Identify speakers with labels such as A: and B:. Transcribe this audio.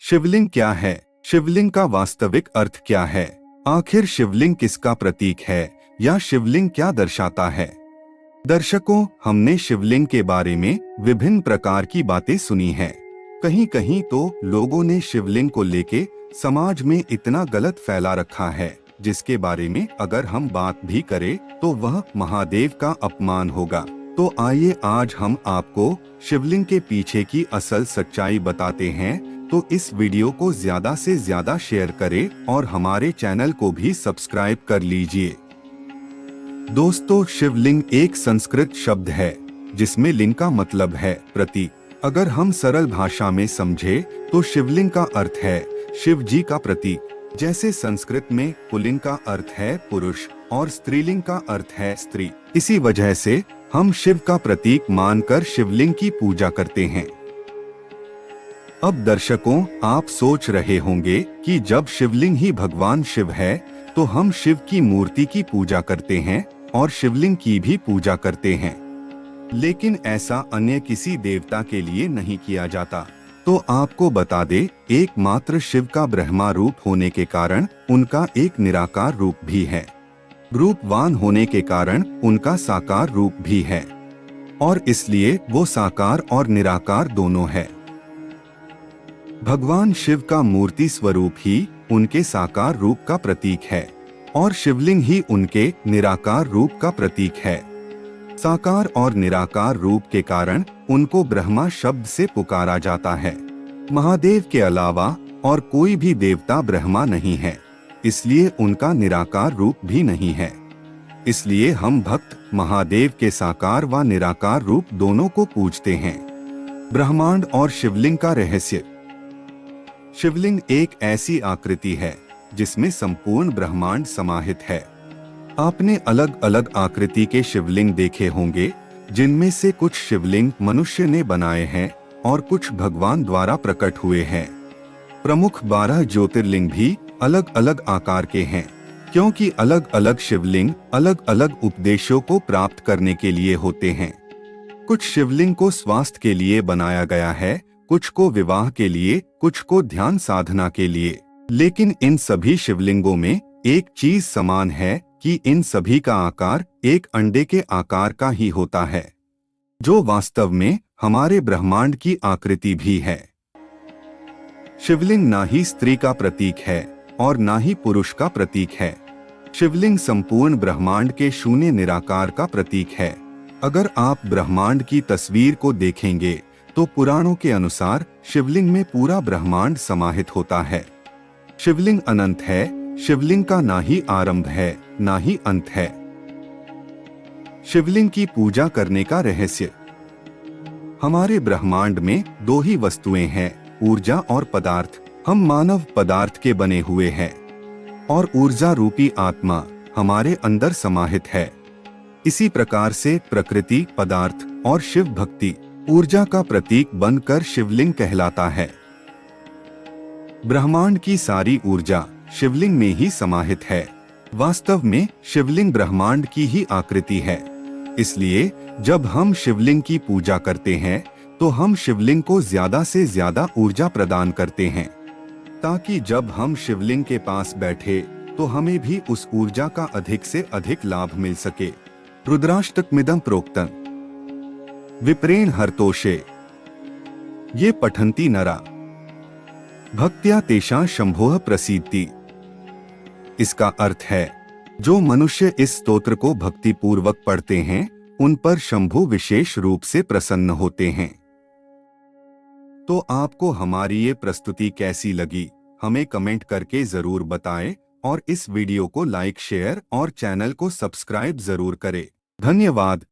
A: शिवलिंग क्या है? शिवलिंग का वास्तविक अर्थ क्या है? आखिर शिवलिंग किसका प्रतीक है या शिवलिंग क्या दर्शाता है? दर्शकों, हमने शिवलिंग के बारे में विभिन्न प्रकार की बातें सुनी हैं। कहीं कहीं तो लोगों ने शिवलिंग को लेके समाज में इतना गलत फैला रखा है जिसके बारे में अगर हम बात भी करें तो वह महादेव का अपमान होगा। तो आइए आज हम आपको शिवलिंग के पीछे की असल सच्चाई बताते हैं। तो इस वीडियो को ज्यादा से ज्यादा शेयर करें और हमारे चैनल को भी सब्सक्राइब कर लीजिए। दोस्तों, शिवलिंग एक संस्कृत शब्द है जिसमें लिंग का मतलब है प्रतीक। अगर हम सरल भाषा में समझे तो शिवलिंग का अर्थ है शिव जी का प्रतीक। जैसे संस्कृत में पुल्लिंग का अर्थ है पुरुष और स्त्रीलिंग का अर्थ है स्त्री। इसी वजह से हम शिव का प्रतीक मानकर शिवलिंग की पूजा करते हैं। अब दर्शकों, आप सोच रहे होंगे कि जब शिवलिंग ही भगवान शिव है तो हम शिव की मूर्ति की पूजा करते हैं और शिवलिंग की भी पूजा करते हैं, लेकिन ऐसा अन्य किसी देवता के लिए नहीं किया जाता। तो आपको बता दे, एकमात्र शिव का ब्रह्मा रूप होने के कारण उनका एक निराकार रूप भी है। रूपवान होने के कारण उनका साकार रूप भी है और इसलिए वो साकार और निराकार दोनों है। भगवान शिव का मूर्ति स्वरूप ही उनके साकार रूप का प्रतीक है और शिवलिंग ही उनके निराकार रूप का प्रतीक है। साकार और निराकार रूप के कारण उनको ब्रह्मा शब्द से पुकारा जाता है। महादेव के अलावा और कोई भी देवता ब्रह्मा नहीं है, इसलिए उनका निराकार रूप भी नहीं है। इसलिए हम भक्त महादेव के साकार व निराकार रूप दोनों को पूजते हैं। ब्रह्मांड और शिवलिंग का रहस्य। शिवलिंग एक ऐसी आकृति है जिसमें संपूर्ण ब्रह्मांड समाहित है। आपने अलग अलग आकृति के शिवलिंग देखे होंगे, जिनमें से कुछ शिवलिंग मनुष्य ने बनाए हैं और कुछ भगवान द्वारा प्रकट हुए हैं। प्रमुख 12 ज्योतिर्लिंग भी अलग अलग आकार के हैं, क्योंकि अलग अलग शिवलिंग अलग अलग उपदेशों को प्राप्त करने के लिए होते हैं। कुछ शिवलिंग को स्वास्थ्य के लिए बनाया गया है, कुछ को विवाह के लिए, कुछ को ध्यान साधना के लिए। लेकिन इन सभी शिवलिंगों में एक चीज समान है कि इन सभी का आकार एक अंडे के आकार का ही होता है, जो वास्तव में हमारे ब्रह्मांड की आकृति भी है। शिवलिंग ना ही स्त्री का प्रतीक है और ना ही पुरुष का प्रतीक है। शिवलिंग संपूर्ण ब्रह्मांड के शून्य निराकार का प्रतीक है। अगर आप ब्रह्मांड की तस्वीर को देखेंगे तो पुराणों के अनुसार शिवलिंग में पूरा ब्रह्मांड समाहित होता है। शिवलिंग अनंत है। शिवलिंग का ना ही आरंभ है ना ही अंत है। शिवलिंग की पूजा करने का रहस्य। हमारे ब्रह्मांड में दो ही वस्तुएं हैं, ऊर्जा और पदार्थ। हम मानव पदार्थ के बने हुए हैं और ऊर्जा रूपी आत्मा हमारे अंदर समाहित है। इसी प्रकार से प्रकृति, पदार्थ और शिव भक्ति ऊर्जा का प्रतीक बनकर शिवलिंग कहलाता है। ब्रह्मांड की सारी ऊर्जा शिवलिंग में ही समाहित है। वास्तव में शिवलिंग ब्रह्मांड की ही आकृति है। इसलिए जब हम शिवलिंग की पूजा करते हैं तो हम शिवलिंग को ज्यादा से ज्यादा ऊर्जा प्रदान करते हैं, ताकि जब हम शिवलिंग के पास बैठे तो हमें भी उस ऊर्जा का अधिक से अधिक लाभ मिल सके। रुद्राष्टकमिदं प्रोक्तं विप्रेण हर्तोषे ये पठन्ति नरा भक्त्या तेषां शंभोः प्रसीदति। इसका अर्थ है, जो मनुष्य इस स्तोत्र को भक्ति पूर्वक पढ़ते हैं उन पर शंभु विशेष रूप से प्रसन्न होते हैं। तो आपको हमारी ये प्रस्तुति कैसी लगी, हमें कमेंट करके जरूर बताएं और इस वीडियो को लाइक, शेयर और चैनल को सब्सक्राइब जरूर करें। धन्यवाद।